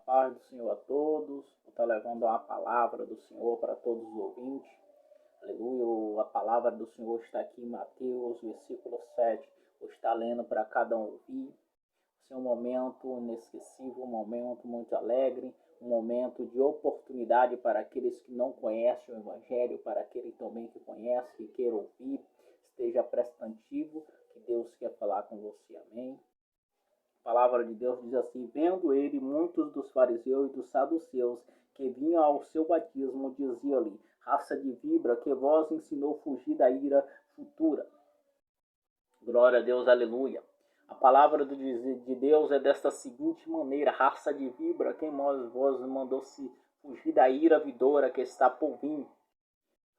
paz do Senhor a todos. Vou estar levando uma palavra do Senhor para todos os ouvintes. Aleluia. A palavra do Senhor está aqui em Mateus, versículo 7. Vou estar lendo para cada um ouvir. Esse é um momento inesquecível, um momento muito alegre, um momento de oportunidade para aqueles que não conhecem o Evangelho, para aqueles também que conhecem e queiram ouvir. Esteja prestativo, que Deus quer falar com você. Amém. A palavra de Deus diz assim: vendo ele muitos dos fariseus e dos saduceus que vinham ao seu batismo, dizia-lhe: raça de víbora, que vos ensinou fugir da ira futura. Glória a Deus, aleluia. A palavra de Deus é desta seguinte maneira: raça de víbora, quem vos mandou se fugir da ira vindoura que está por vir.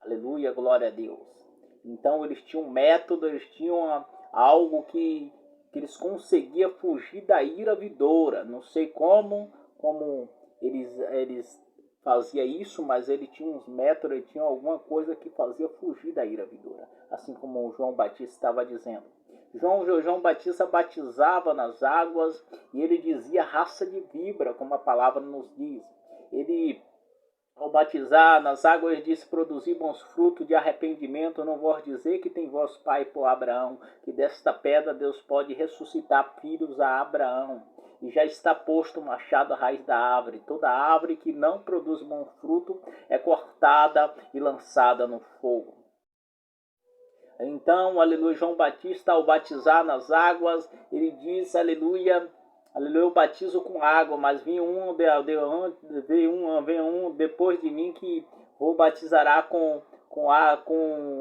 Aleluia, glória a Deus. Então eles tinham um método, eles tinham algo que eles conseguiam fugir da ira vindoura. Não sei como eles faziam isso, mas ele tinha uns métodos, ele tinha alguma coisa que fazia fugir da ira vindoura. Assim como o João Batista estava dizendo. João Batista batizava nas águas e ele dizia raça de víbora, como a palavra nos diz. Ele, ao batizar nas águas, ele disse: produzir bons frutos de arrependimento. Eu não vou dizer que tem vosso pai por Abraão, que desta pedra Deus pode ressuscitar filhos a Abraão. E já está posto o machado à raiz da árvore. Toda árvore que não produz bom fruto é cortada e lançada no fogo. Então, aleluia, João Batista, ao batizar nas águas, ele diz, aleluia, eu batizo com água, mas vem um depois de mim que vou batizará com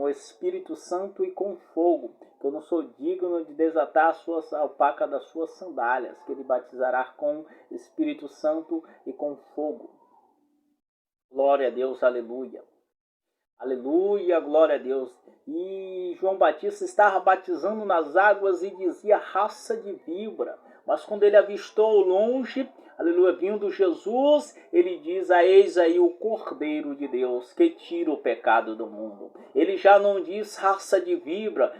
o Espírito Santo e com fogo, que eu não sou digno de desatar a alpaca das suas sandálias, que ele batizará com Espírito Santo e com fogo. Glória a Deus, aleluia. Aleluia, glória a Deus. E João Batista estava batizando nas águas e dizia raça de víbora. Mas quando ele avistou ao longe, aleluia, vindo Jesus, ele diz: eis aí o Cordeiro de Deus que tira o pecado do mundo. Ele já não diz raça de víbora.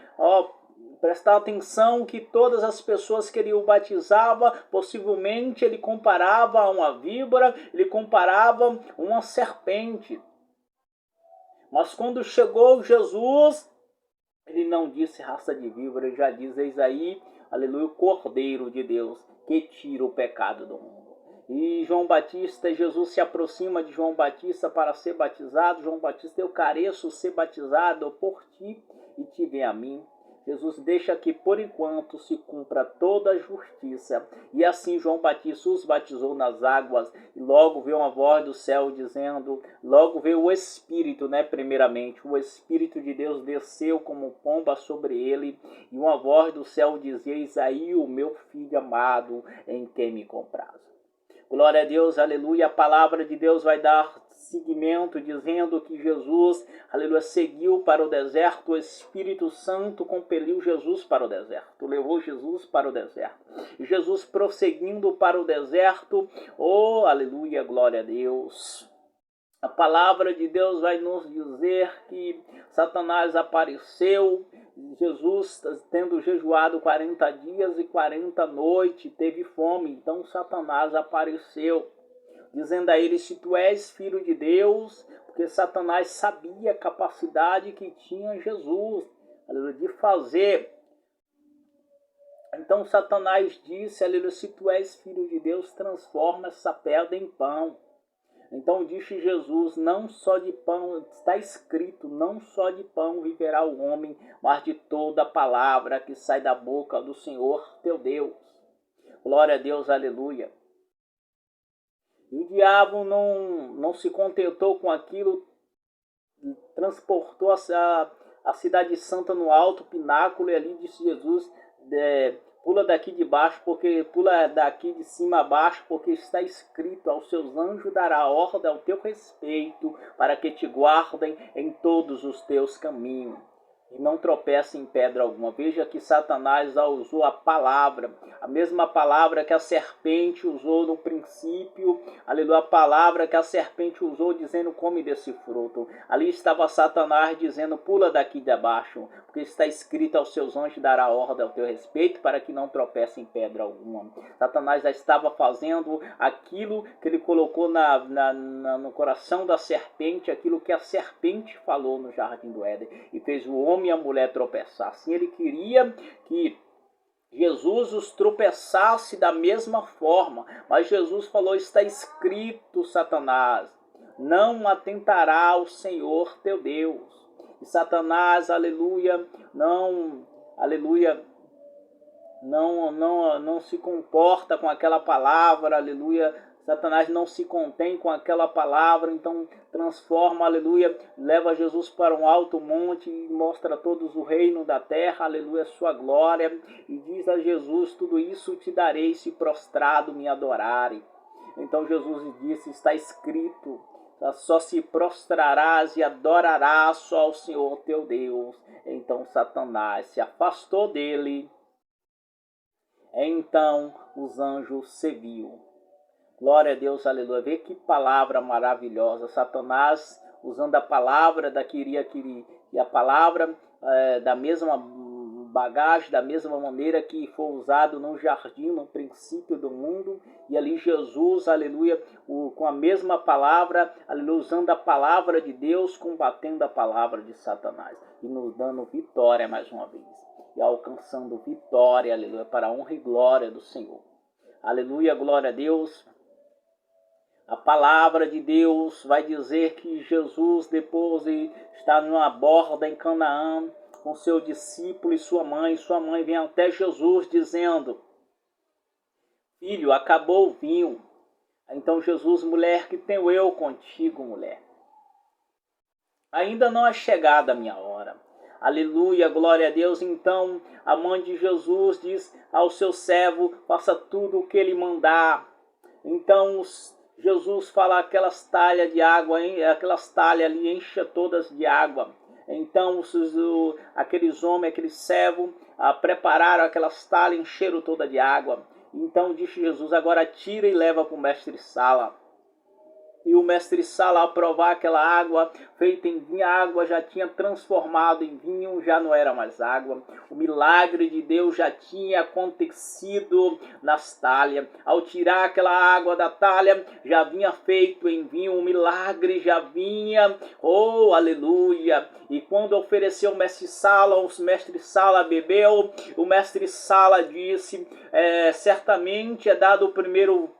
Prestar atenção que todas as pessoas que ele o batizava, possivelmente ele comparava a uma víbora, ele comparava a uma serpente. Mas quando chegou Jesus, ele não disse raça de víbora, ele já diz: eis aí, aleluia, o Cordeiro de Deus que tira o pecado do mundo. E João Batista, Jesus se aproxima de João Batista para ser batizado. João Batista: eu careço ser batizado por ti e te vem a mim. Jesus deixa que por enquanto se cumpra toda a justiça. E assim João Batista os batizou nas águas. E logo veio uma voz do céu dizendo, logo veio o Espírito, primeiramente. O Espírito de Deus desceu como pomba sobre ele. E uma voz do céu dizia: eis aí o meu filho amado, em quem me comprazo. Glória a Deus, aleluia. A palavra de Deus vai dar seguimento, dizendo que Jesus, aleluia, seguiu para o deserto. O Espírito Santo compeliu Jesus para o deserto, levou Jesus para o deserto. E Jesus prosseguindo para o deserto, aleluia, glória a Deus. A palavra de Deus vai nos dizer que Satanás apareceu. Jesus, tendo jejuado 40 dias e 40 noites, teve fome. Então Satanás apareceu, dizendo a ele: se tu és filho de Deus, porque Satanás sabia a capacidade que tinha Jesus de fazer. Então Satanás disse: aleluia, se tu és filho de Deus, transforma essa pedra em pão. Então disse Jesus: não só de pão, está escrito, não só de pão viverá o homem, mas de toda a palavra que sai da boca do Senhor teu Deus. Glória a Deus, aleluia. E o diabo não se contentou com aquilo, transportou a cidade santa no alto pináculo, e ali disse Jesus: pula daqui de baixo, porque pula daqui de cima a baixo, porque está escrito: aos seus anjos dará ordem ao teu respeito, para que te guardem em todos os teus caminhos. e não tropeça em pedra alguma. Veja que Satanás usou a palavra, a mesma palavra que a serpente usou no princípio, aleluia, a palavra que a serpente usou dizendo come desse fruto. Ali estava Satanás dizendo pula daqui de baixo, porque está escrito aos seus anjos dará ordem ao teu respeito para que não tropece em pedra alguma. Satanás já estava fazendo aquilo que ele colocou no coração da serpente, aquilo que a serpente falou no jardim do Éden, e fez o homem e a mulher tropeçar. Assim ele queria que Jesus os tropeçasse da mesma forma, mas Jesus falou, está escrito, Satanás, não atentará ao Senhor teu Deus. E Satanás, aleluia, não se comporta com aquela palavra, aleluia. Satanás não se contém com aquela palavra, então transforma, aleluia, leva Jesus para um alto monte e mostra a todos o reino da terra, aleluia, sua glória, e diz a Jesus, tudo isso te darei se prostrado me adorarem. Então Jesus disse, está escrito, só se prostrarás e adorarás só ao Senhor teu Deus. Então Satanás se afastou dele. Então os anjos serviam. Glória a Deus, aleluia. Vê que palavra maravilhosa. Satanás usando a palavra da queria, e a palavra da mesma bagagem, da mesma maneira que foi usado no jardim, no princípio do mundo. E ali Jesus, aleluia, com a mesma palavra, aleluia, usando a palavra de Deus, combatendo a palavra de Satanás. E nos dando vitória mais uma vez. E alcançando vitória, aleluia, para a honra e glória do Senhor. Aleluia, glória a Deus. A palavra de Deus vai dizer que Jesus, depois de estar numa borda em Canaã, com seu discípulo e sua mãe vem até Jesus dizendo, filho, acabou o vinho. Então Jesus, mulher, que tenho eu contigo, mulher? Ainda não é chegada a minha hora. Aleluia, glória a Deus. Então a mãe de Jesus diz ao seu servo, faça tudo o que ele mandar. Então Jesus fala aquelas talhas de água, aquelas talhas ali, encha todas de água. Então aqueles homens, aqueles servos, prepararam aquelas talhas, encheram todas de água. Então disse Jesus, agora tira e leva para o mestre-sala. E o mestre-sala, ao provar aquela água feita em vinho, a água já tinha transformado em vinho, já não era mais água. O milagre de Deus já tinha acontecido nas talhas. Ao tirar aquela água da talha, já vinha feito em vinho, o milagre já vinha, oh, aleluia. E quando ofereceu o mestre-sala bebeu, o mestre-sala disse, certamente é dado o primeiro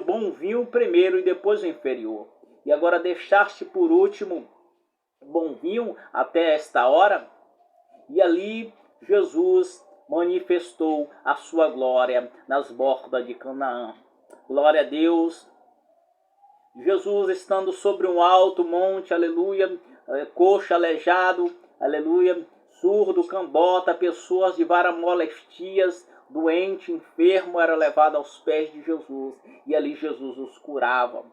bom vinho primeiro e depois o inferior. E agora deixaste por último bom vinho até esta hora? E ali Jesus manifestou a sua glória nas bordas de Canaã. Glória a Deus. Jesus estando sobre um alto monte, aleluia, coxo, aleijado, aleluia, surdo, cambota, pessoas de várias molestias, doente, enfermo, era levado aos pés de Jesus. E ali Jesus os curava.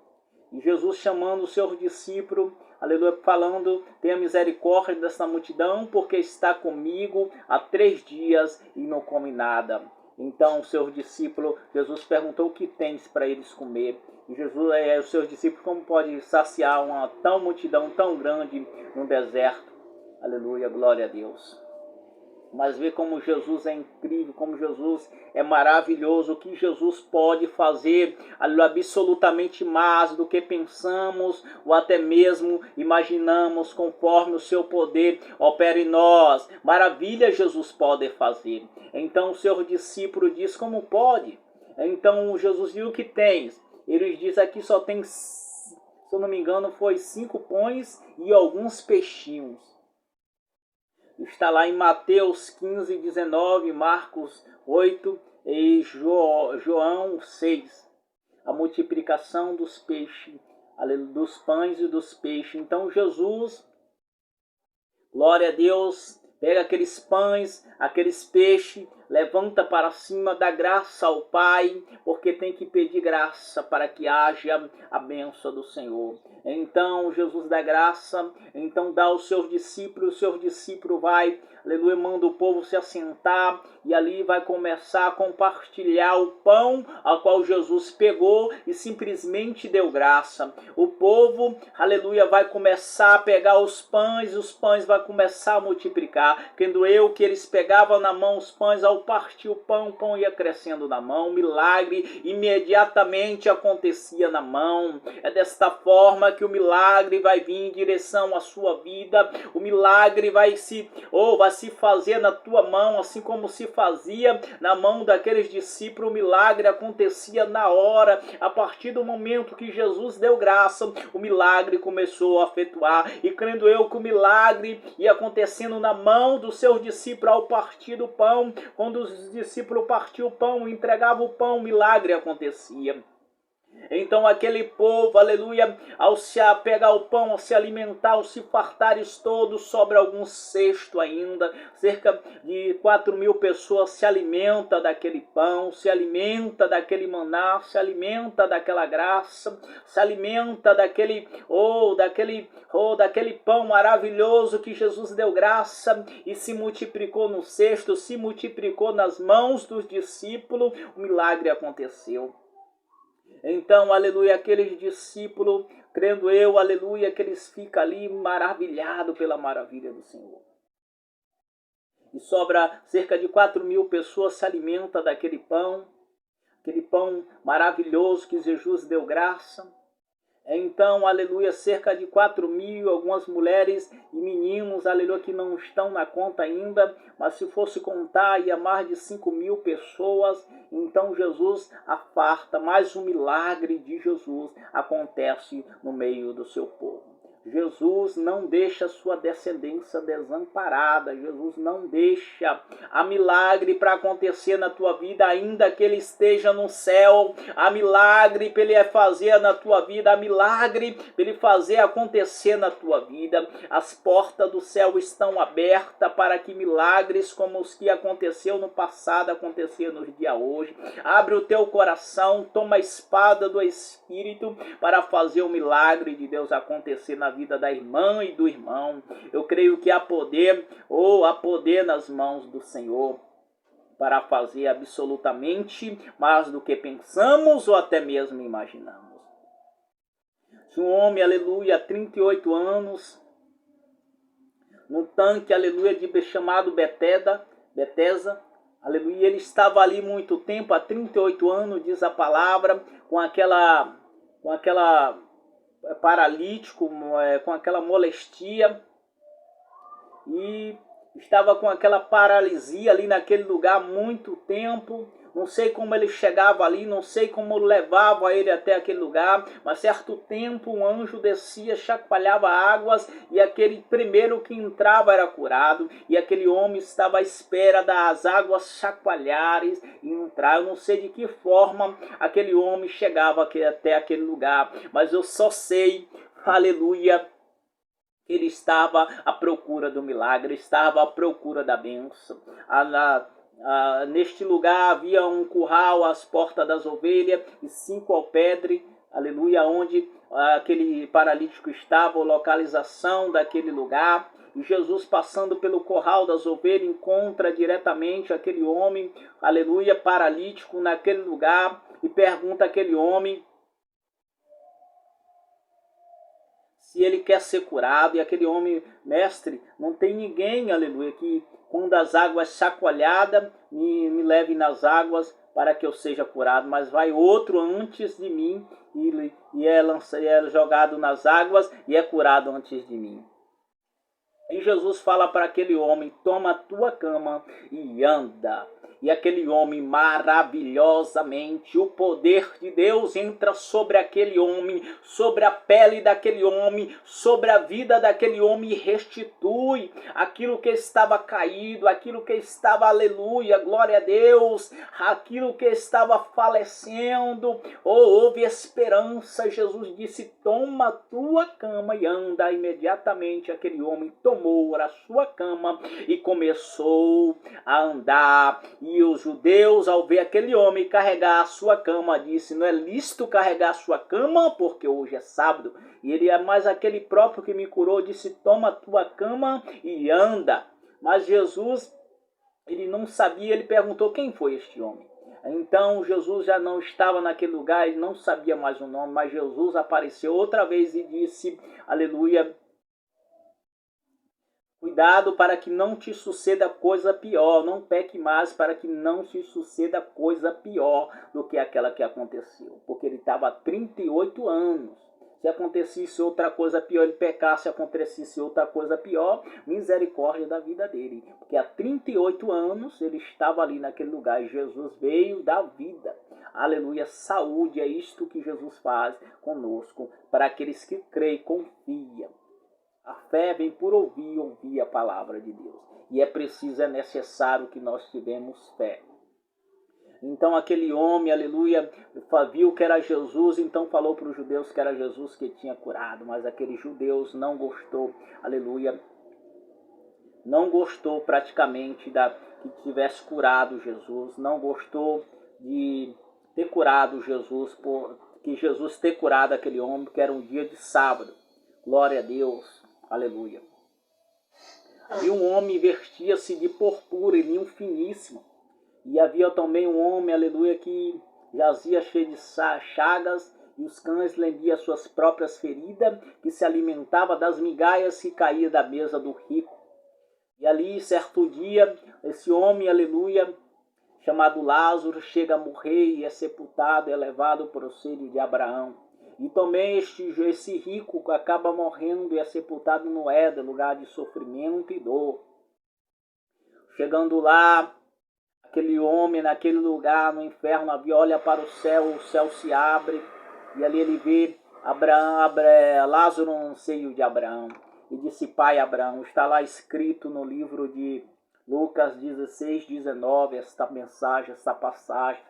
E Jesus chamando os seus discípulos, aleluia, falando, tenha misericórdia dessa multidão, porque está comigo há 3 dias e não come nada. Então os seus discípulos, Jesus perguntou o que tens para eles comer. E Jesus, os seus discípulos, como pode saciar uma multidão tão grande no deserto? Aleluia, glória a Deus. Mas vê como Jesus é incrível, como Jesus é maravilhoso, o que Jesus pode fazer, absolutamente mais do que pensamos ou até mesmo imaginamos, conforme o seu poder opera em nós. Maravilha Jesus pode fazer. Então o seu discípulo diz, como pode? Então Jesus diz, o que tens? Ele diz, aqui só tem, se eu não me engano, foi 5 pães e alguns peixinhos. Está lá em Mateus 15, 19, Marcos 8 e João 6. A multiplicação dos peixes, dos pães e dos peixes. Então Jesus, glória a Deus, pega aqueles pães, aqueles peixes, levanta para cima, dá graça ao Pai, porque tem que pedir graça para que haja a bênção do Senhor. Então Jesus dá graça, então dá aos seus discípulos, vai, aleluia, manda o povo se assentar e ali vai começar a compartilhar o pão ao qual Jesus pegou e simplesmente deu graça. O povo, aleluia, vai começar a pegar os pães vai começar a multiplicar. Quando que eles pegavam na mão os pães, ao partir o pão ia crescendo na mão, o milagre imediatamente acontecia na mão. É desta forma que o milagre vai vir em direção à sua vida, o milagre vai se fazer na tua mão, assim como se fazia na mão daqueles discípulos. O milagre acontecia na hora, a partir do momento que Jesus deu graça, o milagre começou a efetuar, e crendo eu que o milagre ia acontecendo na mão dos seus discípulos ao partir do pão. Quando os discípulos partiam o pão, entregavam o pão, o milagre acontecia. Então aquele povo, aleluia, ao se pegar o pão, ao se alimentar, ao se fartares todos, sobra algum cesto ainda. Cerca de 4.000 pessoas se alimentam daquele pão, se alimenta daquele maná, se alimenta daquela graça, se alimenta daquele pão maravilhoso que Jesus deu graça e se multiplicou no cesto, se multiplicou nas mãos dos discípulos. O milagre aconteceu. Então, aleluia, aqueles discípulos, crendo eu, aleluia, que eles ficam ali maravilhados pela maravilha do Senhor. E sobra cerca de 4.000 pessoas se alimentam daquele pão, aquele pão maravilhoso que Jesus deu graça. Então, aleluia, cerca de 4.000, algumas mulheres e meninos, aleluia, que não estão na conta ainda, mas se fosse contar, ia mais de 5.000 pessoas. Então Jesus afarta, mais um milagre de Jesus acontece no meio do seu povo. Jesus não deixa sua descendência desamparada. Jesus não deixa a milagre para acontecer na tua vida, ainda que ele esteja no céu. Há milagre para ele fazer na tua vida, há milagre para ele fazer acontecer na tua vida. As portas do céu estão abertas para que milagres como os que aconteceu no passado acontecer nos dias hoje. Abre o teu coração, toma a espada do Espírito para fazer o milagre de Deus acontecer na vida da irmã e do irmão. Eu creio que há poder nas mãos do Senhor para fazer absolutamente mais do que pensamos ou até mesmo imaginamos. Um homem, aleluia, 38 anos, num tanque, aleluia, chamado Betesda, aleluia, ele estava ali muito tempo, há 38 anos, diz a palavra, com aquela paralítico, com aquela molestia, e estava com aquela paralisia ali naquele lugar há muito tempo. Não sei como ele chegava ali, não sei como levava ele até aquele lugar, mas certo tempo um anjo descia, chacoalhava águas, e aquele primeiro que entrava era curado, e aquele homem estava à espera das águas chacoalhares e entrar. Eu não sei de que forma aquele homem chegava até aquele lugar, mas eu só sei, aleluia, que ele estava à procura do milagre, estava à procura da bênção. Neste lugar havia um curral às portas das ovelhas e 5 alpedres, aleluia, onde aquele paralítico estava, a localização daquele lugar. E Jesus, passando pelo curral das ovelhas, encontra diretamente aquele homem, aleluia, paralítico naquele lugar, e pergunta àquele homem se ele quer ser curado. E aquele homem: mestre, não tem ninguém, aleluia, que quando as águas chacoalhadas me leve nas águas para que eu seja curado, mas vai outro antes de mim e é jogado nas águas e é curado antes de mim. E Jesus fala para aquele homem: toma a tua cama e anda. E aquele homem, maravilhosamente, o poder de Deus entra sobre aquele homem, sobre a pele daquele homem, sobre a vida daquele homem, e restitui aquilo que estava caído, aquilo que estava, aleluia, glória a Deus, aquilo que estava falecendo. Houve esperança. Jesus disse: toma a tua cama e anda. Imediatamente aquele homem tomou tomou a sua cama e começou a andar. E os judeus, ao ver aquele homem carregar a sua cama, disse: não é lícito carregar a sua cama, porque hoje é sábado. E ele, mas aquele próprio que me curou, disse: toma a tua cama e anda. Mas Jesus, ele não sabia, ele perguntou: quem foi este homem? Então Jesus já não estava naquele lugar, ele não sabia mais o nome, mas Jesus apareceu outra vez e disse, aleluia, cuidado para que não te suceda coisa pior, não peque mais para que não te suceda coisa pior do que aquela que aconteceu. Porque ele estava há 38 anos. Se acontecesse outra coisa pior, ele pecasse, se acontecesse outra coisa pior, misericórdia da vida dele. Porque há 38 anos ele estava ali naquele lugar e Jesus veio dar vida. Aleluia, saúde, é isto que Jesus faz conosco, para aqueles que creem e confiam. A fé vem por ouvir a palavra de Deus. E é preciso, é necessário que nós tivemos fé. Então aquele homem, aleluia, viu que era Jesus, então falou para os judeus que era Jesus que tinha curado. Mas aqueles judeus não gostou, aleluia, não gostou praticamente que tivesse curado Jesus, não gostou de ter curado Jesus, que Jesus ter curado aquele homem, que era um dia de sábado. Glória a Deus, aleluia. E um homem vestia-se de purpura e linho finíssimo. E havia também um homem, aleluia, que jazia cheio de chagas, e os cães lambiam suas próprias feridas, que se alimentava das migalhas que caíam da mesa do rico. E ali, certo dia, esse homem, aleluia, chamado Lázaro, chega a morrer e é sepultado, é levado para o seio de Abraão. E também esse rico acaba morrendo e é sepultado no Éden, lugar de sofrimento e dor. Chegando lá, aquele homem naquele lugar, no inferno, olha para o céu se abre, e ali ele vê Lázaro no seio de Abraão. E disse: pai Abraão, está lá escrito no livro de Lucas 16, 19, esta mensagem, esta passagem.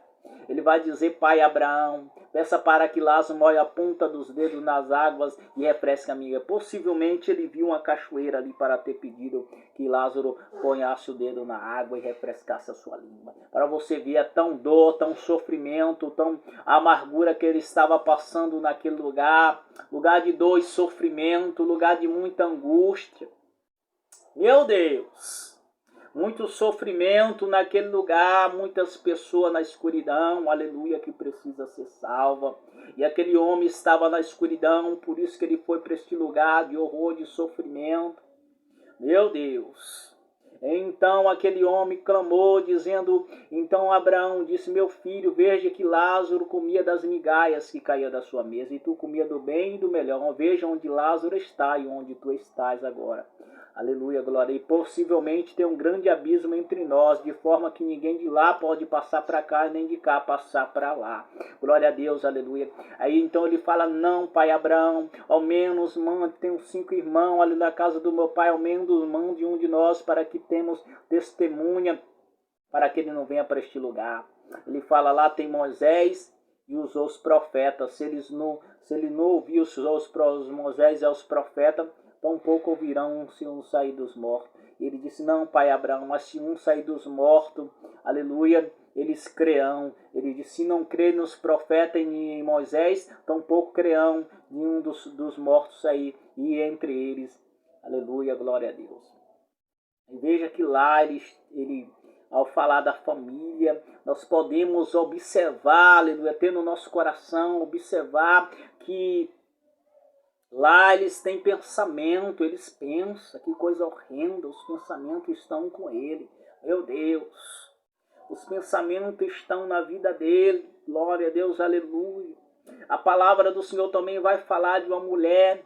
Ele vai dizer: pai Abraão, peça para que Lázaro molhe a ponta dos dedos nas águas e refresque a minha. Possivelmente ele viu uma cachoeira ali para ter pedido que Lázaro ponhasse o dedo na água e refrescasse a sua língua. Para você ver a tão dor, tão sofrimento, tão amargura que ele estava passando naquele lugar. Lugar de dor e sofrimento, lugar de muita angústia. Meu Deus! Muito sofrimento naquele lugar, muitas pessoas na escuridão, aleluia, que precisa ser salva. E aquele homem estava na escuridão, por isso que ele foi para este lugar de horror, de sofrimento. Meu Deus! Então aquele homem clamou, dizendo, então Abraão disse: meu filho, veja que Lázaro comia das migalhas que caía da sua mesa, e tu comia do bem e do melhor. Veja onde Lázaro está e onde tu estás agora. Aleluia, glória. E possivelmente tem um grande abismo entre nós, de forma que ninguém de lá pode passar para cá, nem de cá passar para lá. Glória a Deus, aleluia. Aí então ele fala: não, pai Abraão, ao menos tenho 5 irmãos ali na casa do meu pai, ao menos mande um de nós para que temos testemunha, para que ele não venha para este lugar. Ele fala: lá tem Moisés e os outros profetas. Se ele não ouvir os Moisés e os profetas, tampouco ouvirão se um sair dos mortos. Ele disse: não, pai Abraão, mas se um sair dos mortos, aleluia, eles crerão. Ele disse: se não crê nos profetas e em Moisés, tampouco crerão nenhum dos mortos sair, e entre eles, aleluia, glória a Deus. E veja que lá ele ao falar da família, nós podemos observar, aleluia, ter no nosso coração, observar que lá eles têm pensamento, eles pensam, que coisa horrenda, os pensamentos estão com ele. Meu Deus, os pensamentos estão na vida dele, glória a Deus, aleluia. A palavra do Senhor também vai falar de uma mulher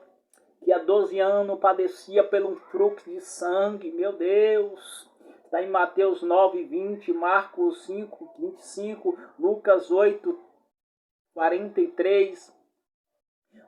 que há 12 anos padecia pelo fluxo de sangue, meu Deus. Está em Mateus 9, 20, Marcos 5, 25, Lucas 8, 43.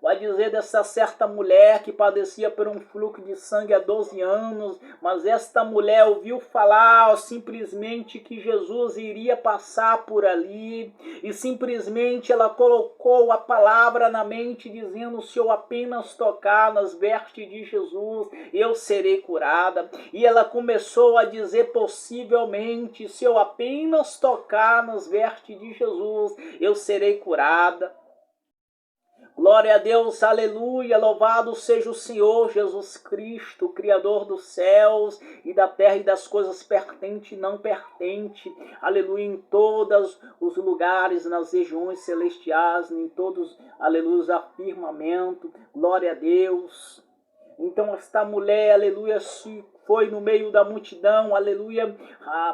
Vai dizer dessa certa mulher que padecia por um fluxo de sangue há 12 anos, mas esta mulher ouviu falar simplesmente que Jesus iria passar por ali, e simplesmente ela colocou a palavra na mente, dizendo: se eu apenas tocar nas vestes de Jesus, eu serei curada. E ela começou a dizer: possivelmente, se eu apenas tocar nas vestes de Jesus, eu serei curada. Glória a Deus, aleluia, louvado seja o Senhor Jesus Cristo, Criador dos céus e da terra e das coisas pertentes e não pertentes, aleluia, em todos os lugares, nas regiões celestiais, em todos, aleluia, afirmamento, glória a Deus. Então esta mulher, aleluia, se foi no meio da multidão, aleluia,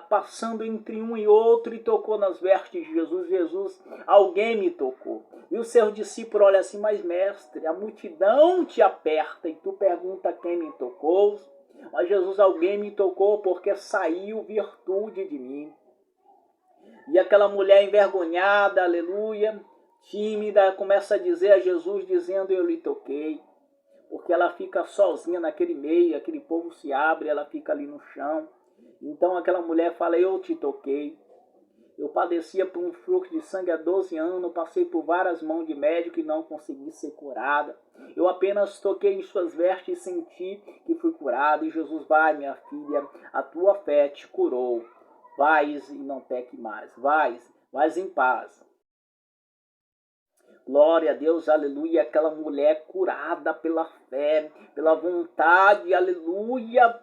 passando entre um e outro e tocou nas vestes de Jesus. Jesus, alguém me tocou. E o seu discípulo olha assim: mas mestre, a multidão te aperta e tu pergunta quem me tocou. Mas Jesus, alguém me tocou porque saiu virtude de mim. E aquela mulher envergonhada, aleluia, tímida, começa a dizer a Jesus, dizendo: eu lhe toquei. Porque ela fica sozinha naquele meio, aquele povo se abre, ela fica ali no chão. Então aquela mulher fala: eu te toquei. Eu padecia por um fluxo de sangue há 12 anos, passei por várias mãos de médico e não consegui ser curada. Eu apenas toquei em suas vestes e senti que fui curada. E Jesus: vai, minha filha, a tua fé te curou. Vais e não peque mais. Vais em paz. Glória a Deus, aleluia, aquela mulher curada pela fé, pela vontade, aleluia,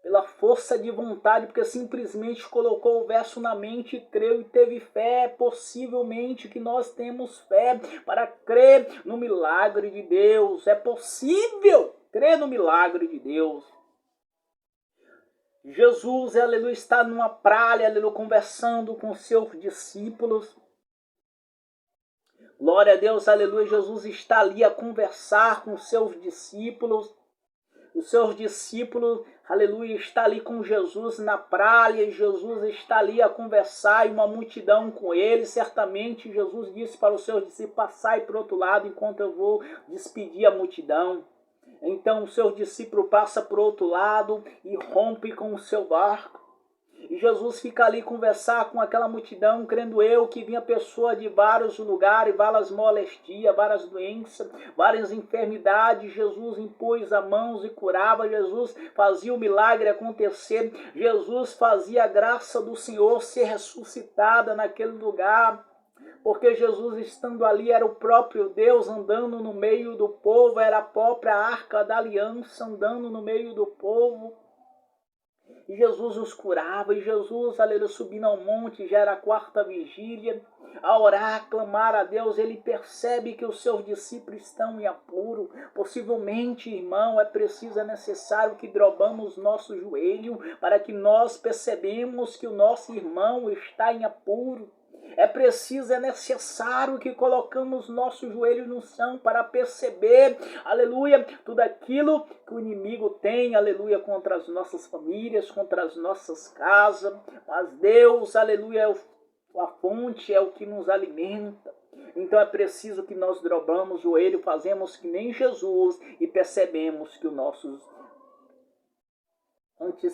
pela força de vontade, porque simplesmente colocou o verso na mente e creu e teve fé. Possivelmente que nós temos fé para crer no milagre de Deus. É possível crer no milagre de Deus. Jesus, aleluia, está numa praia, aleluia, conversando com seus discípulos. Glória a Deus, aleluia, Jesus está ali a conversar com seus discípulos. Os seus discípulos, aleluia, está ali com Jesus na praia, e Jesus está ali a conversar e uma multidão com ele. Certamente Jesus disse para os seus discípulos: passai para o outro lado enquanto eu vou despedir a multidão. Então o seu discípulo passa para o outro lado e rompe com o seu barco. E Jesus fica ali conversar com aquela multidão, crendo eu que vinha pessoa de vários lugares, várias molestias, várias doenças, várias enfermidades. Jesus impôs as mãos e curava. Jesus fazia o milagre acontecer. Jesus fazia a graça do Senhor ser ressuscitada naquele lugar. Porque Jesus, estando ali, era o próprio Deus andando no meio do povo, era a própria arca da aliança andando no meio do povo. E Jesus os curava, e Jesus, aleluia, subindo ao monte, já era a 4ª vigília, a orar, a clamar a Deus. Ele percebe que os seus discípulos estão em apuro. Possivelmente, irmão, é necessário que dobramos nosso joelho para que nós percebemos que o nosso irmão está em apuro. É necessário que colocamos nosso joelho no chão para perceber, aleluia, tudo aquilo que o inimigo tem, aleluia, contra as nossas famílias, contra as nossas casas. Mas Deus, aleluia, a fonte, é o que nos alimenta. Então é preciso que nós dobramos o joelho, fazemos que nem Jesus e percebemos que os nossos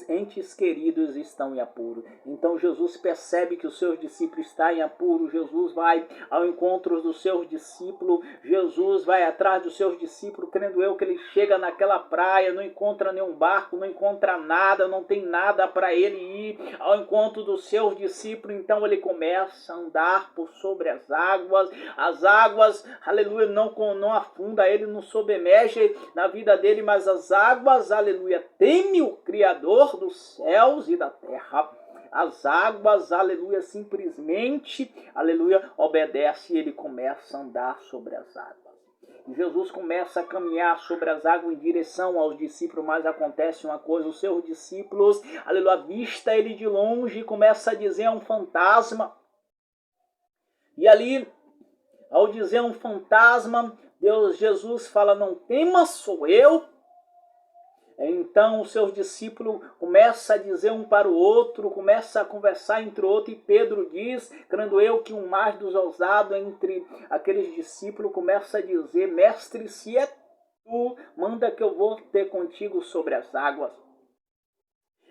entes queridos estão em apuro. Então Jesus percebe que os seus discípulos estão em apuro. Jesus vai ao encontro dos seus discípulos. Jesus vai atrás dos seus discípulos, crendo eu que ele chega naquela praia, não encontra nenhum barco, não encontra nada, não tem nada para ele ir ao encontro dos seus discípulos. Então ele começa a andar por sobre as águas, aleluia, não afunda ele, não sobremerge na vida dele, mas as águas, aleluia, teme o Criador dos céus e da terra. As águas, aleluia, simplesmente, aleluia, obedece, e ele começa a andar sobre as águas. E Jesus começa a caminhar sobre as águas em direção aos discípulos, mas acontece uma coisa: os seus discípulos, aleluia, avista ele de longe e começa a dizer: é um fantasma. E ali, ao dizer um fantasma, Jesus fala: não temas, sou eu. Então os seus discípulos começam a dizer um para o outro, começam a conversar entre o outro, e Pedro diz, crendo eu que um mais dos ousados entre aqueles discípulos começa a dizer: mestre, se é tu, manda que eu vou ter contigo sobre as águas.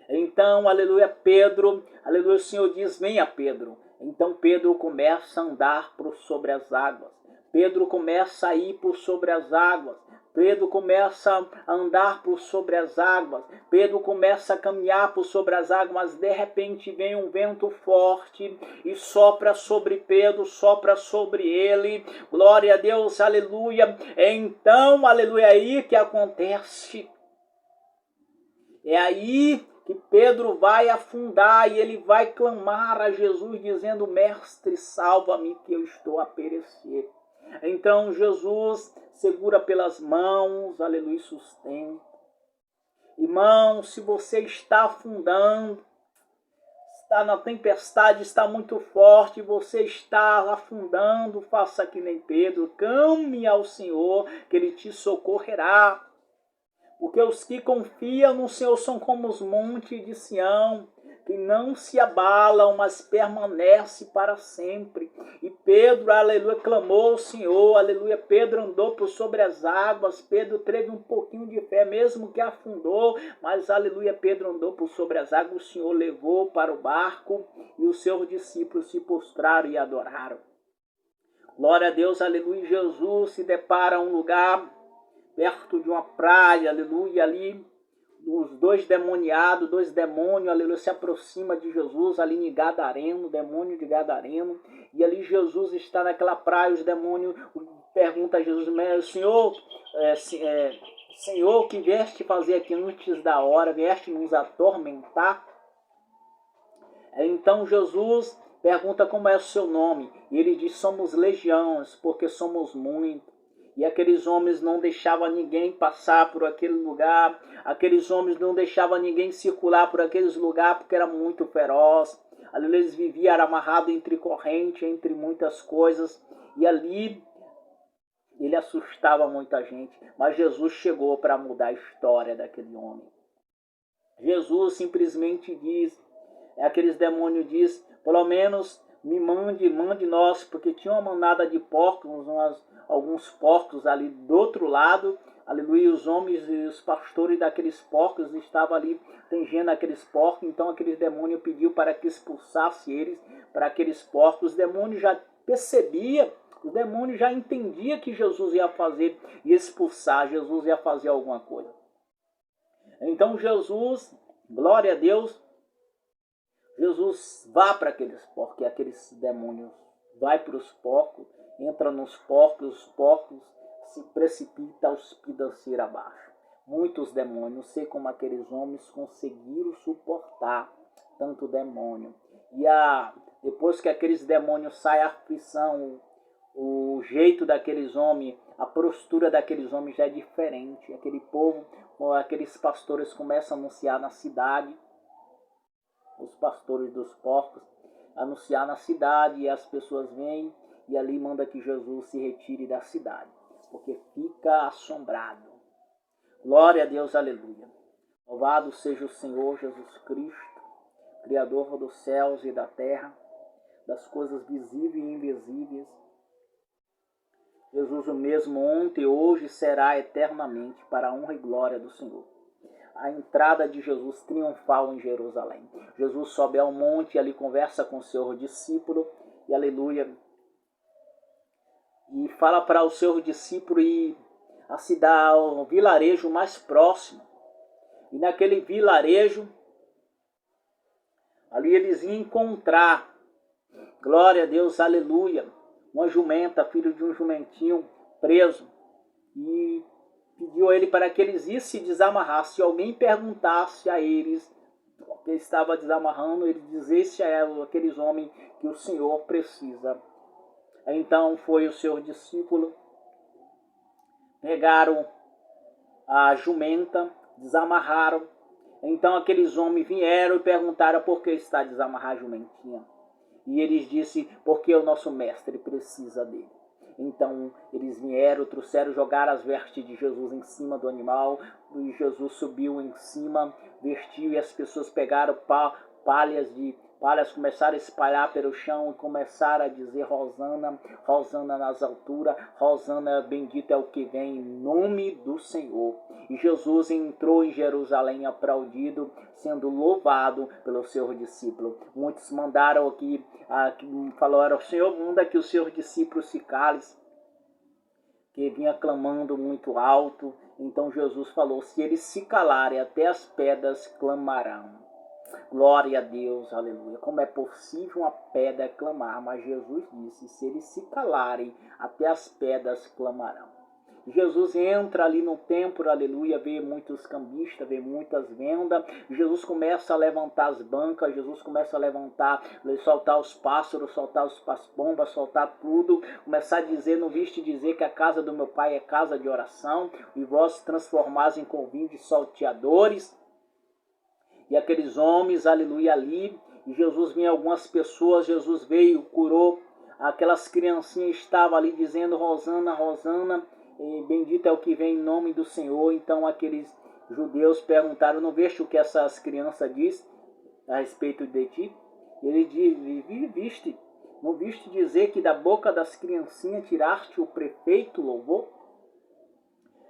Então, aleluia, Pedro, aleluia, o Senhor diz: venha, Pedro. Então Pedro começa a andar por sobre as águas. Pedro começa a ir por sobre as águas. Pedro começa a andar por sobre as águas. Pedro começa a caminhar por sobre as águas, mas de repente vem um vento forte e sopra sobre Pedro, sopra sobre ele. Glória a Deus, aleluia. Então, aleluia, é aí que acontece. É aí que Pedro vai afundar e ele vai clamar a Jesus dizendo: mestre, salva-me que eu estou a perecer. Então Jesus segura pelas mãos, aleluia, sustenta. Irmão, se você está afundando, está na tempestade, está muito forte, você está afundando, faça que nem Pedro, clame ao Senhor que Ele te socorrerá. Porque os que confiam no Senhor são como os montes de Sião, que não se abalam, mas permanece para sempre. E Pedro, aleluia, clamou ao Senhor, aleluia. Pedro andou por sobre as águas, Pedro teve um pouquinho de fé, mesmo que afundou, mas aleluia, Pedro andou por sobre as águas, o Senhor levou para o barco e os seus discípulos se prostraram e adoraram. Glória a Deus, aleluia. Jesus se depara a um lugar perto de uma praia, aleluia, ali os dois demoniados, dois demônios, aleluia, se aproxima de Jesus ali em Gadareno, demônio de Gadareno, e ali Jesus está naquela praia, os demônios perguntam a Jesus: Senhor, Senhor, que vieste fazer aqui antes da hora, vieste nos atormentar? Então Jesus pergunta como é o seu nome, e ele diz: somos legiões, porque somos muitos. E aqueles homens não deixavam ninguém passar por aquele lugar, aqueles homens não deixavam ninguém circular por aqueles lugares, porque era muito feroz. Ali eles viviam amarrados entre corrente, entre muitas coisas, e ali ele assustava muita gente. Mas Jesus chegou para mudar a história daquele homem. Jesus simplesmente diz, aqueles demônios diz: pelo menos me mande nós, porque tinha uma manada de porcos, alguns porcos ali do outro lado, aleluia, os homens e os pastores daqueles porcos estavam ali tangendo aqueles porcos, então aqueles demônios pediu para que expulsasse eles para aqueles porcos. Os demônios já percebia, os demônios já entendia que Jesus ia fazer, ia expulsar, Jesus ia fazer alguma coisa. Então Jesus, glória a Deus, Jesus vai para aqueles porcos, aqueles demônios, vai para os porcos, entra nos porcos, os porcos se precipitam aos pedaços abaixo. Muitos demônios, sei como aqueles homens conseguiram suportar tanto demônio. E depois que aqueles demônios saem, a aflição, o jeito daqueles homens, a postura daqueles homens já é diferente. Aquele povo, aqueles pastores começam a anunciar na cidade, os pastores dos porcos, anunciar na cidade, e as pessoas vêm e ali manda que Jesus se retire da cidade, porque fica assombrado. Glória a Deus, aleluia. Louvado seja o Senhor Jesus Cristo, Criador dos céus e da terra, das coisas visíveis e invisíveis. Jesus o mesmo ontem, hoje, será eternamente, para a honra e glória do Senhor. A entrada de Jesus triunfal em Jerusalém. Jesus sobe ao monte e ali conversa com o seu discípulo, e aleluia, e fala para o seu discípulo ir a cidade, ao vilarejo mais próximo. E naquele vilarejo, ali eles iam encontrar, glória a Deus, aleluia, uma jumenta, filho de um jumentinho preso, e pediu a ele para que eles se desamarrassem. Se alguém perguntasse a eles o que estava desamarrando, ele dizesse a aqueles homens que o Senhor precisa. Então foi o seu discípulo, pegaram a jumenta, desamarraram. Então aqueles homens vieram e perguntaram: por que está desamarrar a jumentinha? E eles disseram: porque o nosso mestre precisa dele. Então eles vieram, trouxeram, jogaram as vestes de Jesus em cima do animal, e Jesus subiu em cima, vestiu, e as pessoas pegaram palhas começaram a espalhar pelo chão e começaram a dizer: Rosana, Rosana nas alturas, Rosana, bendito é o que vem em nome do Senhor. E Jesus entrou em Jerusalém aplaudido, sendo louvado pelos seus discípulos. Muitos mandaram aqui, falaram: Senhor, manda que os seus discípulos se calem, que vinha clamando muito alto. Então Jesus falou: se eles se calarem, até as pedras clamarão. Glória a Deus, aleluia. Como é possível uma pedra clamar? Mas Jesus disse: se eles se calarem, até as pedras clamarão. Jesus entra ali no templo, aleluia, vê muitos cambistas, vê muitas vendas. Jesus começa a levantar as bancas, Jesus começa a levantar, soltar os pássaros, soltar as pombas, soltar tudo. Começar a dizer: não viste dizer que a casa do meu pai é casa de oração, e vós transformais em covinho de salteadores. E aqueles homens, aleluia, ali, e Jesus vinha algumas pessoas, Jesus veio, curou, aquelas criancinhas estavam ali dizendo: Rosana, Rosana, bendito é o que vem em nome do Senhor. Então aqueles judeus perguntaram: não veste o que essas crianças diz a respeito de ti? Ele disse: viste, não viste dizer que da boca das criancinhas tiraste o prefeito louvor?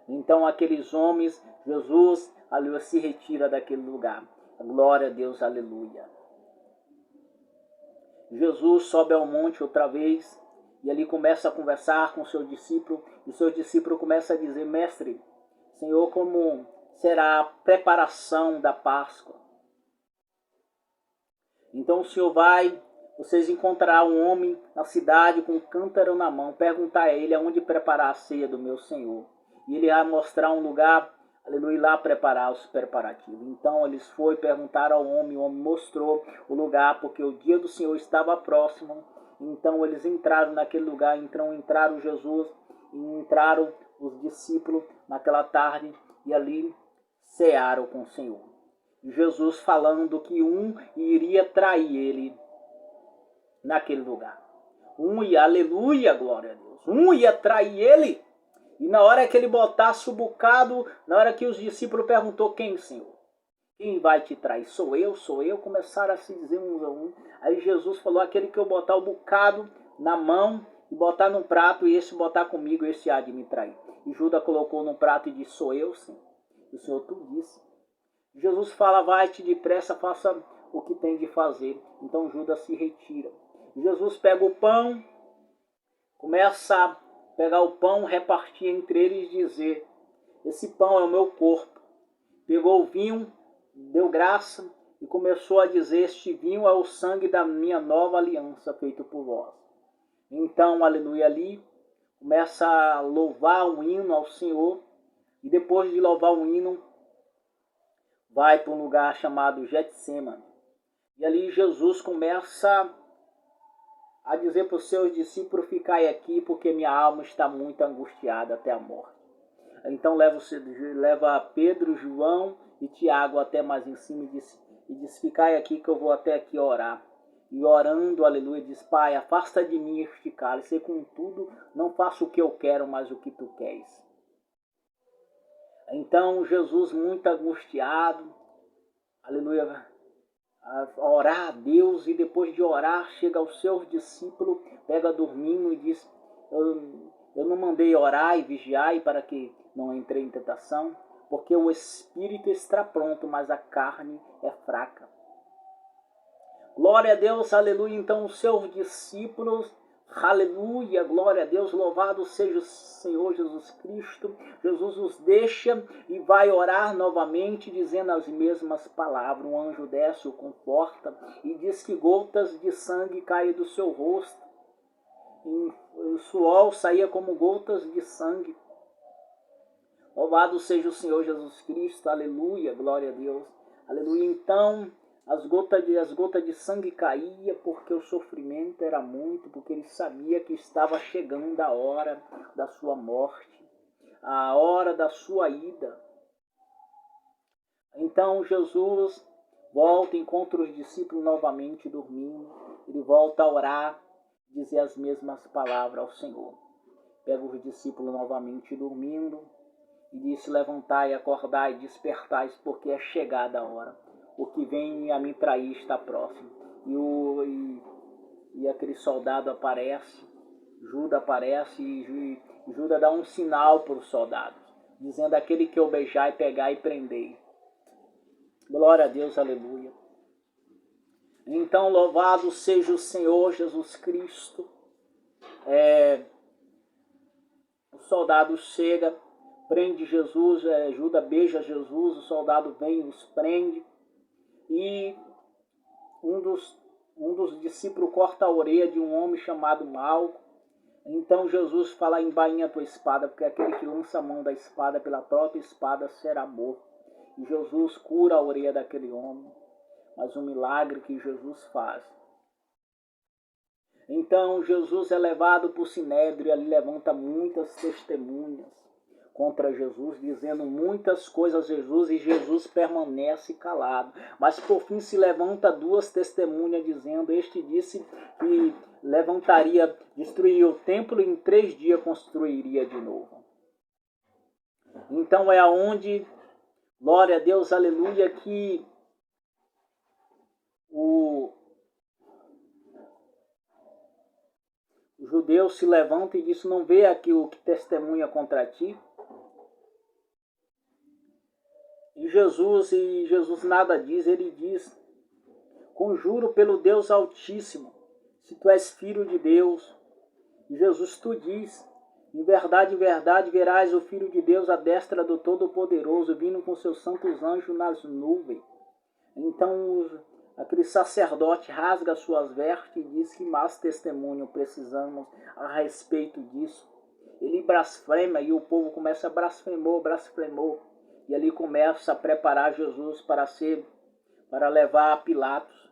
Então aqueles homens, Jesus, aleluia, se retira daquele lugar. Glória a Deus, aleluia. Jesus sobe ao monte outra vez e ali começa a conversar com o seu discípulo. E o seu discípulo começa a dizer: mestre, Senhor, como será a preparação da Páscoa? Então o Senhor vai, vocês encontrarão um homem na cidade com um cântaro na mão. Perguntar a ele aonde preparar a ceia do meu Senhor. E ele vai mostrar um lugar, aleluia, lá preparar os preparativos. Então eles foram perguntar ao homem, o homem mostrou o lugar, porque o dia do Senhor estava próximo. Então eles entraram naquele lugar, então entraram Jesus e entraram os discípulos naquela tarde e ali cearam com o Senhor. Jesus falando que um iria trair ele naquele lugar. Um ia, aleluia, glória a Deus, um ia trair ele. E na hora que ele botasse o bocado, na hora que os discípulos perguntou: quem, Senhor? Quem vai te trair? Sou eu, sou eu. Começaram a se dizer uns a um. Aí Jesus falou: aquele que eu botar o bocado na mão e botar num prato, e esse botar comigo, esse há de me trair. E Judas colocou num prato e disse: sou eu, Senhor. E o Senhor tu disse. Jesus fala: vai-te depressa, faça o que tem de fazer. Então Judas se retira. Jesus pega o pão, começa a pegar o pão, repartir entre eles e dizer: esse pão é o meu corpo. Pegou o vinho, deu graça e começou a dizer: este vinho é o sangue da minha nova aliança feito por vós. Então, aleluia, ali começa a louvar um hino ao Senhor. E depois de louvar um hino, vai para um lugar chamado Getsemane. E ali Jesus começa a dizer para os seus discípulos: ficai aqui, porque minha alma está muito angustiada até a morte. Então leva Pedro, João e Tiago até mais em cima e diz: ficai aqui que eu vou até aqui orar. E orando, aleluia, diz: Pai, afasta de mim este cálice, e contudo não faço o que eu quero, mas o que tu queres. Então Jesus, muito angustiado, aleluia, a orar a Deus, e depois de orar, chega aos seus discípulos, pega dormindo e diz: eu não mandei orar e vigiar para que não entre em tentação, porque o espírito está pronto, mas a carne é fraca. Glória a Deus, aleluia. Então os seus discípulos, aleluia, glória a Deus, louvado seja o Senhor Jesus Cristo. Jesus os deixa e vai orar novamente, dizendo as mesmas palavras. Um anjo desce, o conforta e diz que gotas de sangue caem do seu rosto. E o suor saía como gotas de sangue. Louvado seja o Senhor Jesus Cristo, aleluia, glória a Deus, aleluia. Então as gotas de sangue caíam porque o sofrimento era muito, porque ele sabia que estava chegando a hora da sua morte, a hora da sua ida. Então Jesus volta, encontra os discípulos novamente dormindo, ele volta a orar, dizer as mesmas palavras ao Senhor. pega os discípulos novamente dormindo e disse: levantai, acordai, despertai, porque é chegada a hora. O que vem a me trair está próximo. E aquele soldado aparece, Judas aparece e Judas dá um sinal para os soldados, dizendo: aquele que eu beijai, pegai e prendei. Glória a Deus, aleluia. Então, louvado seja o Senhor Jesus Cristo. O soldado chega, prende Jesus, Judas beija Jesus, o soldado vem e os prende. E um dos discípulos corta a orelha de um homem chamado Malco. Então Jesus fala: embainha a tua espada, porque aquele que lança a mão da espada, pela própria espada será morto. E Jesus cura a orelha daquele homem. Mas um milagre que Jesus faz. Então Jesus é levado para o Sinédrio e ali levanta muitas testemunhas contra Jesus, dizendo muitas coisas a Jesus, e Jesus permanece calado. Mas por fim se levanta duas testemunhas dizendo: este disse que levantaria, destruiria o templo e em 3 dias construiria de novo. Então é aonde, glória a Deus, aleluia, que o judeu se levanta e diz: não vê aqui o que testemunha contra ti? E Jesus nada diz, ele diz: conjuro pelo Deus Altíssimo, se tu és filho de Deus. E Jesus tu diz: em verdade, verás o Filho de Deus à destra do Todo-Poderoso, vindo com seus santos anjos nas nuvens. Então aquele sacerdote rasga suas vestes e diz: que mais testemunho precisamos a respeito disso? Ele blasfema e o povo começa a blasfemou. E ali começa a preparar Jesus para levar a Pilatos.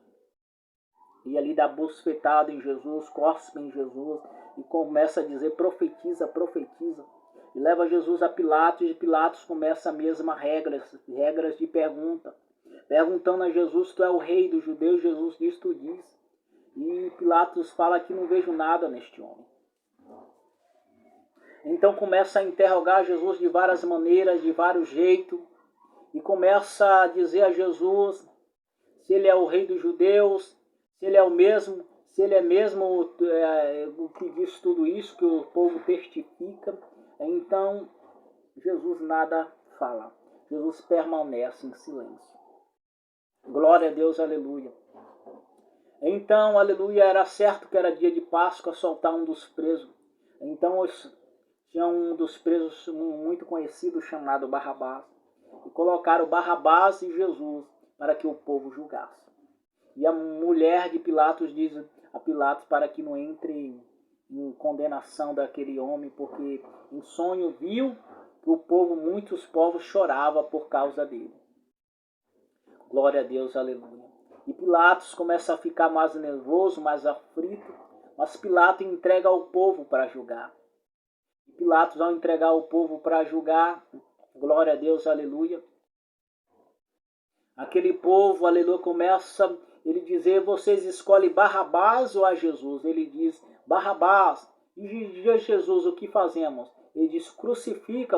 E ali dá bofetada em Jesus, cospe em Jesus e começa a dizer: profetiza. E leva Jesus a Pilatos, e Pilatos começa a mesma regras de pergunta. Perguntando a Jesus: tu é o rei dos judeus? Jesus diz: tu diz. E Pilatos fala que não vejo nada neste homem. Então começa a interrogar Jesus de várias maneiras, de vários jeitos, e começa a dizer a Jesus se ele é o rei dos judeus, se ele é mesmo o que diz tudo isso, que o povo testifica. Então Jesus nada fala, Jesus permanece em silêncio. Glória a Deus, aleluia. Então, aleluia, era certo que era dia de Páscoa soltar um dos presos. Então tinha um dos presos muito conhecido chamado Barrabás. E colocaram Barrabás e Jesus para que o povo julgasse. E a mulher de Pilatos diz a Pilatos para que não entre em condenação daquele homem, porque em sonho viu que muitos povos choravam por causa dele. Glória a Deus, aleluia. E Pilatos começa a ficar mais nervoso, mais aflito, mas Pilatos entrega ao povo para julgar. E Pilatos, ao entregar o povo para julgar, glória a Deus, aleluia, aquele povo, aleluia, começa ele dizer: vocês escolhem Barrabás ou a Jesus? Ele diz: Barrabás. E Jesus, o que fazemos? Ele diz: crucifica.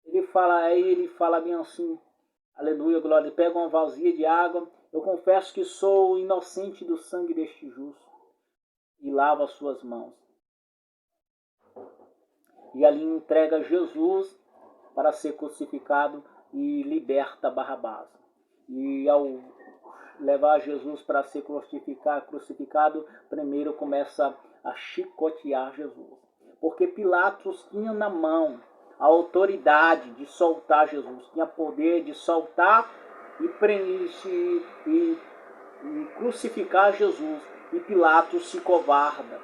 Ele fala bem assim, aleluia, glória, ele pega uma vasilha de água: eu confesso que sou inocente do sangue deste justo, e lava as suas mãos. E ali entrega Jesus para ser crucificado e liberta Barrabás. E ao levar Jesus para ser crucificado, primeiro começa a chicotear Jesus. Porque Pilatos tinha na mão a autoridade de soltar Jesus, tinha poder de soltar e crucificar Jesus. E Pilatos se covarda.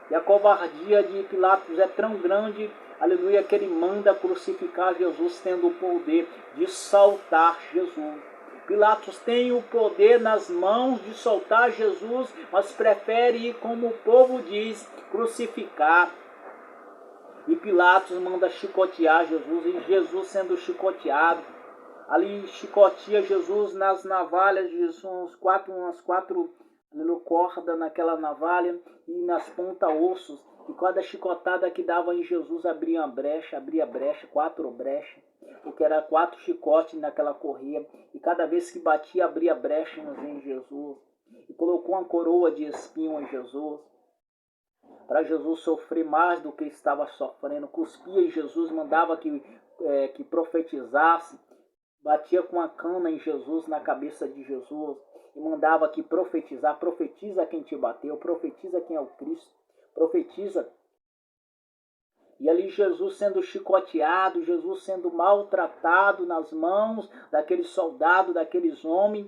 E a covardia de Pilatos é tão grande, aleluia, que ele manda crucificar Jesus, tendo o poder de soltar Jesus. Pilatos tem o poder nas mãos de soltar Jesus, mas prefere, como o povo diz, crucificar. E Pilatos manda chicotear Jesus, e Jesus sendo chicoteado, ali chicoteia Jesus nas navalhas, umas quatro aleluia, corda naquela navalha e nas pontas ossos. E cada chicotada que dava em Jesus abria brecha, 4 brechas, porque era 4 chicotes naquela correia. E cada vez que batia, abria brecha em Jesus. E colocou uma coroa de espinho em Jesus, para Jesus sofrer mais do que estava sofrendo. Cuspia em Jesus, mandava que profetizasse, batia com a cana em Jesus, na cabeça de Jesus, e mandava que profetizar. Profetiza quem te bateu, profetiza quem é o Cristo, profetiza. E ali Jesus sendo chicoteado, Jesus sendo maltratado nas mãos daqueles soldados, daqueles homens,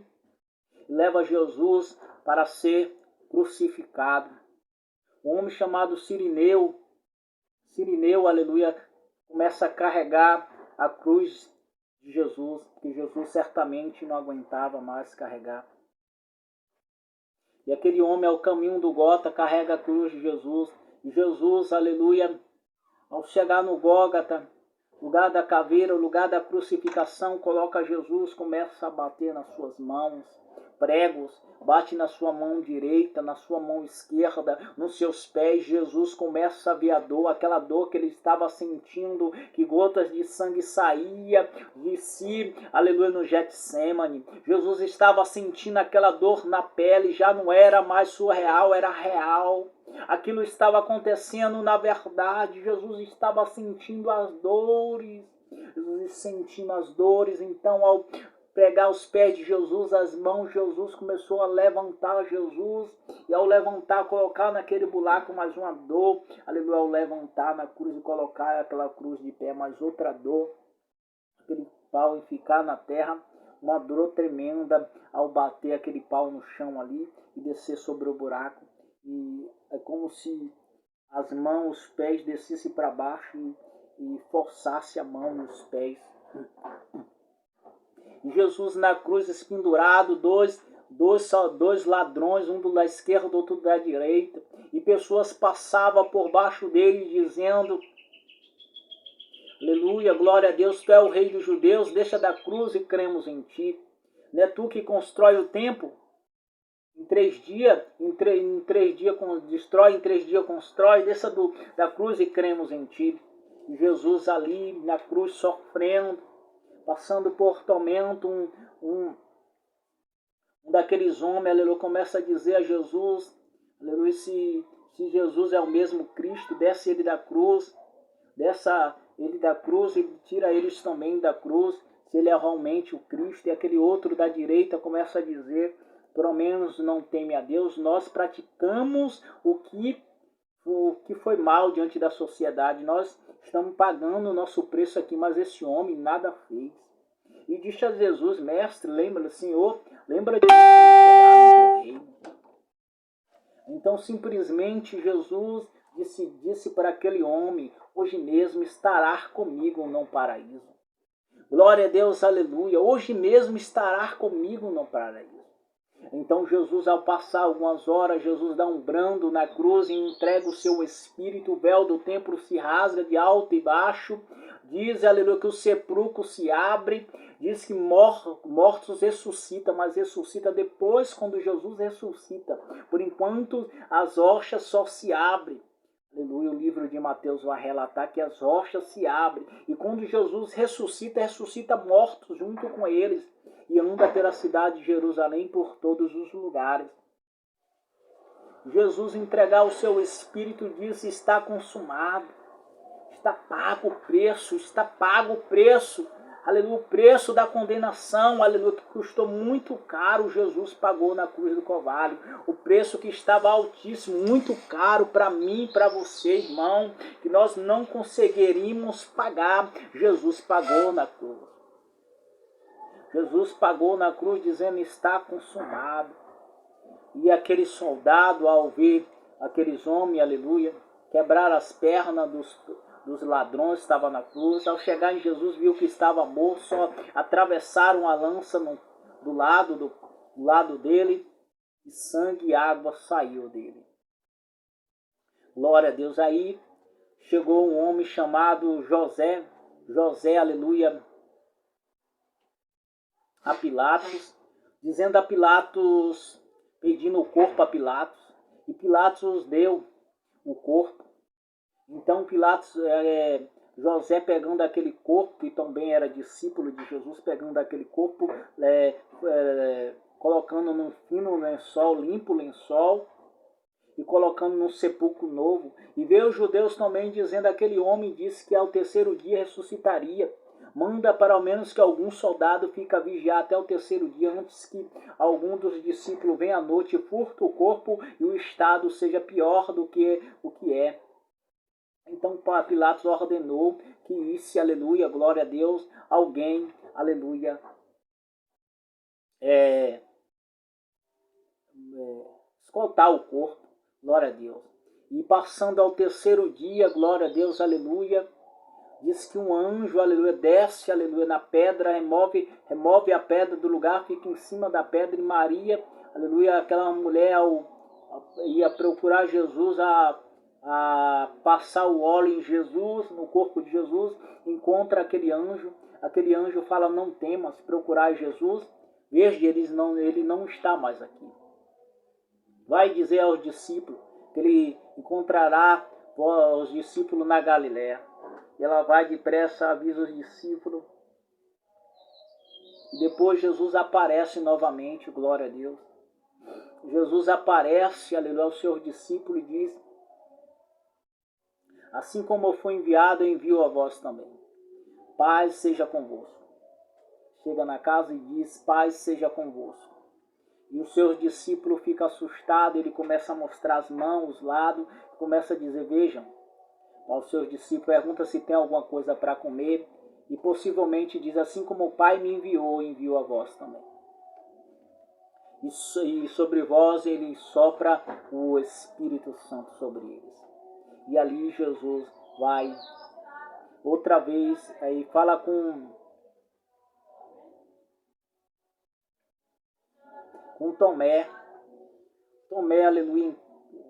leva Jesus para ser crucificado. Um homem chamado Cirineu, aleluia, começa a carregar a cruz de Jesus, que Jesus certamente não aguentava mais carregar. E aquele homem, ao caminho do Gólgota, carrega a cruz de Jesus. E Jesus, aleluia, ao chegar no Gólgota, lugar da caveira, lugar da crucificação, coloca Jesus, começa a bater nas suas mãos, pregos, bate na sua mão direita, na sua mão esquerda, nos seus pés. Jesus começa a ver a dor, aquela dor que ele estava sentindo, que gotas de sangue saía de si, aleluia, no Getsêmani. Jesus estava sentindo aquela dor na pele, já não era mais surreal, era real. Aquilo estava acontecendo na verdade. Jesus estava sentindo as dores, então ao pegar os pés de Jesus, as mãos de Jesus, começou a levantar Jesus, e ao levantar, colocar naquele buraco mais uma dor, aleluia, ao levantar na cruz e colocar aquela cruz de pé, mais outra dor, aquele pau e ficar na terra, uma dor tremenda ao bater aquele pau no chão ali e descer sobre o buraco, e é como se as mãos, os pés descessem para baixo e forçasse a mão nos pés. E Jesus na cruz espendurado, dois ladrões, um do da esquerda, outro da direita, e pessoas passavam por baixo dele dizendo: aleluia, glória a Deus, tu é o rei dos judeus, deixa da cruz e cremos em ti. Não é tu que constrói o templo? Em 3 dias, destrói, em 3 dias constrói, desça da cruz e cremos em ti. E Jesus ali na cruz sofrendo, passando por tormento, um daqueles homens, aleluia, começa a dizer a Jesus, aleluia, se Jesus é o mesmo Cristo, desce ele da cruz, e tira eles também da cruz, se ele é realmente o Cristo. E aquele outro da direita começa a dizer: pelo menos não teme a Deus, nós praticamos o que foi mal diante da sociedade, nós estamos pagando o nosso preço aqui, mas esse homem nada fez. E disse a Jesus: mestre, lembra, Senhor, lembra de mim quando chegar no teu reino. Então simplesmente Jesus disse para aquele homem: hoje mesmo estará comigo no paraíso. Glória a Deus, aleluia, hoje mesmo estará comigo no paraíso. Então Jesus, ao passar algumas horas, Jesus dá um brando na cruz e entrega o seu espírito. O véu do templo se rasga de alto e baixo. Diz, aleluia, que o sepulcro se abre. Diz que mortos ressuscitam, mas ressuscita depois, quando Jesus ressuscita. Por enquanto, as rochas só se abrem. Aleluia, o livro de Mateus vai relatar que as rochas se abrem. E quando Jesus ressuscita mortos junto com eles. E anda pela cidade de Jerusalém, por todos os lugares. Jesus entregar o seu Espírito, disse: está consumado, está pago o preço, aleluia, o preço da condenação, aleluia, que custou muito caro, Jesus pagou na cruz do Calvário, o preço que estava altíssimo, muito caro para mim, para você, irmão, que nós não conseguiríamos pagar, Jesus pagou na cruz. Jesus pagou na cruz dizendo: está consumado. E aquele soldado, ao ver aqueles homens, aleluia, quebrar as pernas dos ladrões que estavam na cruz, ao chegar em Jesus, viu que estava morto, só atravessaram a lança do lado dele, e sangue e água saiu dele. Glória a Deus. Aí chegou um homem chamado José, aleluia, a Pilatos, dizendo a Pilatos: pedindo o corpo a Pilatos, e Pilatos deu o corpo. Então Pilatos, José pegando aquele corpo, que também era discípulo de Jesus, pegando aquele corpo, colocando num fino lençol, limpo lençol, e colocando num sepulcro novo. E veio os judeus também dizendo, aquele homem disse que ao terceiro dia ressuscitaria. Manda para ao menos que algum soldado fique a vigiar até o terceiro dia, antes que algum dos discípulos venha à noite e furte o corpo e o estado seja pior do que o que é. Então Pilatos ordenou que isse, aleluia, glória a Deus, alguém, aleluia, escoltar o corpo, glória a Deus. E passando ao terceiro dia, glória a Deus, aleluia, diz que um anjo, aleluia, desce, aleluia, na pedra, remove a pedra do lugar, fica em cima da pedra, e Maria, aleluia, aquela mulher ia procurar Jesus, a passar o óleo em Jesus, no corpo de Jesus, encontra aquele anjo fala, não temas, procurar Jesus, veja, ele não está mais aqui. Vai dizer aos discípulos que ele encontrará os discípulos na Galiléia. E ela vai depressa, avisa os discípulos. Depois Jesus aparece novamente, glória a Deus. Jesus aparece, aleluia, aos seus discípulos e diz, assim como eu fui enviado, eu envio a vós também. Paz seja convosco. Chega na casa e diz, paz seja convosco. E os seus discípulos ficam assustados, ele começa a mostrar as mãos, os lados, começa a dizer, vejam, aos seus discípulos, pergunta se tem alguma coisa para comer, e possivelmente diz, assim como o Pai me enviou, envio a vós também. E sobre vós ele sopra o Espírito Santo sobre eles. E ali Jesus vai outra vez, aí fala com Tomé, aleluia,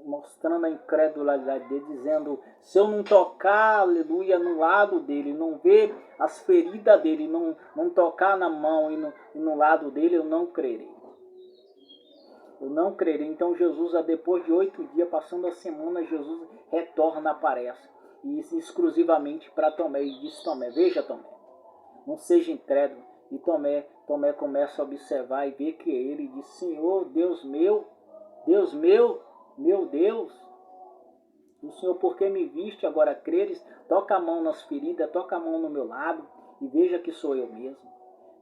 mostrando a incredulidade dele, dizendo, se eu não tocar, aleluia, no lado dele, não ver as feridas dele, não tocar na mão e no lado dele, eu não crerei. Eu não crerei. Então Jesus, depois de 8 dias, passando a semana, Jesus retorna, aparece. E isso exclusivamente para Tomé. E diz Tomé, veja Tomé, não seja incrédulo. E Tomé começa a observar e ver que ele diz, Senhor, Deus meu, meu Deus, o Senhor, por que me viste, agora creres? Toca a mão nas feridas, toca a mão no meu lado e veja que sou eu mesmo.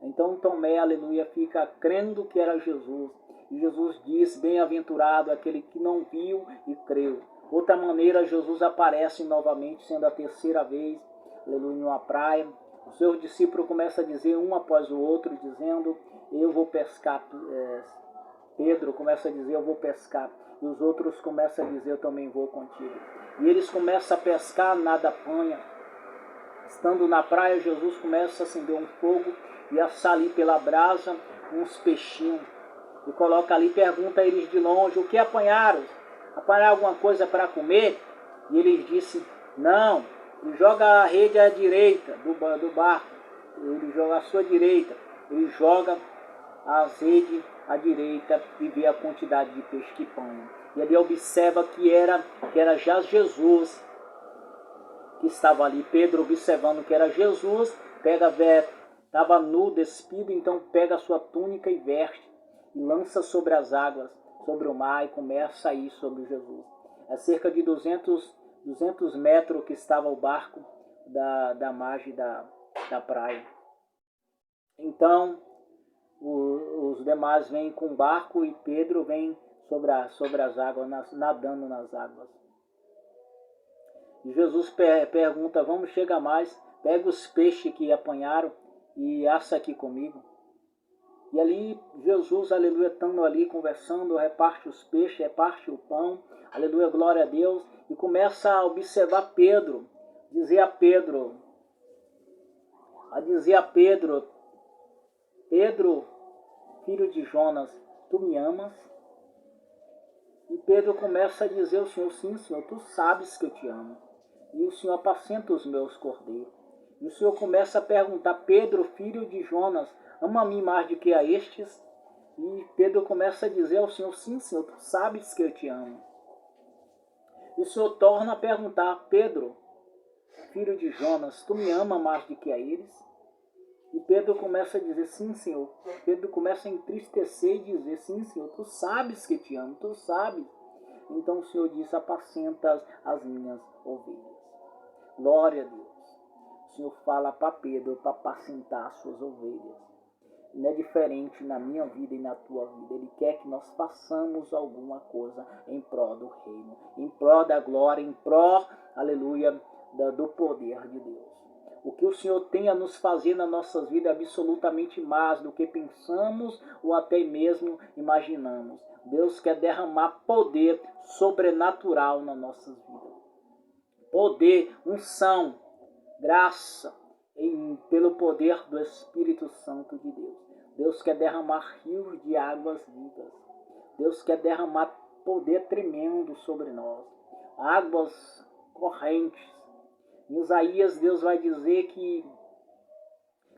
Então Tomé, aleluia, fica crendo que era Jesus. E Jesus diz, bem-aventurado aquele que não viu e creu. Outra maneira, Jesus aparece novamente, sendo a terceira vez, aleluia, numa praia. Os seus discípulos começam a dizer um após o outro, dizendo, eu vou pescar. Pedro começa a dizer, eu vou pescar. E os outros começam a dizer, eu também vou contigo. E eles começam a pescar, nada apanha. Estando na praia, Jesus começa a acender um fogo e assar ali pela brasa uns peixinhos. E coloca ali, pergunta a eles de longe, o que apanharam? Apanharam alguma coisa para comer? E eles disseram, não. Ele joga a rede à direita do barco. Ele joga à sua direita. Ele joga as redes à direita e vê a quantidade de peixe que apanha. E ali observa que era já Jesus que estava ali. Pedro, observando que era Jesus, estava nu, despido, então pega a sua túnica e veste e lança sobre as águas, sobre o mar, e começa a ir sobre Jesus. É cerca de 200 metros que estava o barco da margem da praia. Então os demais vêm com o barco e Pedro vem sobre as águas, nadando nas águas. E Jesus pergunta, vamos chegar mais, pega os peixes que apanharam e assa aqui comigo. E ali Jesus, aleluia, estando ali conversando, reparte os peixes, reparte o pão, aleluia, glória a Deus, e começa a observar Pedro, dizer a Pedro, Pedro, filho de Jonas, tu me amas? E Pedro começa a dizer ao Senhor, sim, Senhor, tu sabes que eu te amo. E o Senhor apacenta os meus cordeiros. E o Senhor começa a perguntar, Pedro, filho de Jonas, ama a mim mais do que a estes? E Pedro começa a dizer ao Senhor, sim, Senhor, tu sabes que eu te amo. E o Senhor torna a perguntar, Pedro, filho de Jonas, tu me ama mais do que a eles? E Pedro começa a dizer, sim, Senhor. Pedro começa a entristecer e dizer, sim, Senhor, tu sabes que te amo, tu sabes. Então o Senhor disse, apacenta as minhas ovelhas. Glória a Deus. O Senhor fala para Pedro para apacentar as suas ovelhas. Não é diferente na minha vida e na tua vida. Ele quer que nós façamos alguma coisa em prol do reino, em prol da glória, em prol, aleluia, do poder de Deus. O que o Senhor tem a nos fazer nas nossas vidas é absolutamente mais do que pensamos ou até mesmo imaginamos. Deus quer derramar poder sobrenatural nas nossas vidas. Poder, unção, graça, pelo poder do Espírito Santo de Deus. Deus quer derramar rios de águas vivas. Deus quer derramar poder tremendo sobre nós. Águas correntes. Em Isaías, Deus vai dizer que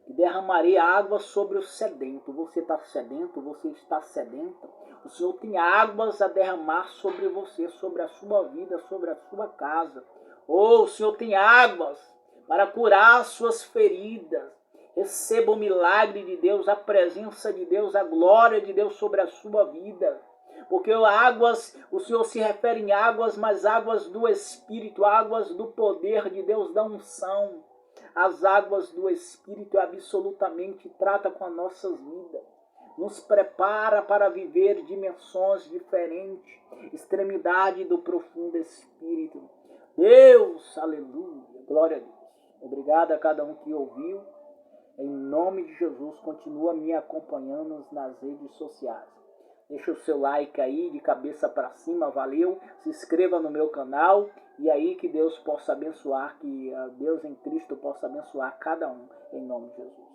derramarei água sobre o sedento. Você está sedento? Você está sedenta? O Senhor tem águas a derramar sobre você, sobre a sua vida, sobre a sua casa. O Senhor tem águas para curar as suas feridas. Receba o milagre de Deus, a presença de Deus, a glória de Deus sobre a sua vida. Porque águas, o Senhor se refere em águas, mas águas do Espírito, águas do poder de Deus, da unção. As águas do Espírito absolutamente trata com as nossas vidas. Nos prepara para viver dimensões diferentes, extremidade do profundo Espírito. Deus, aleluia, glória a Deus. Obrigado a cada um que ouviu. Em nome de Jesus, continua me acompanhando nas redes sociais. Deixa o seu like aí, de cabeça para cima, valeu. Se inscreva no meu canal e aí que Deus possa abençoar, que Deus em Cristo possa abençoar cada um, em nome de Jesus.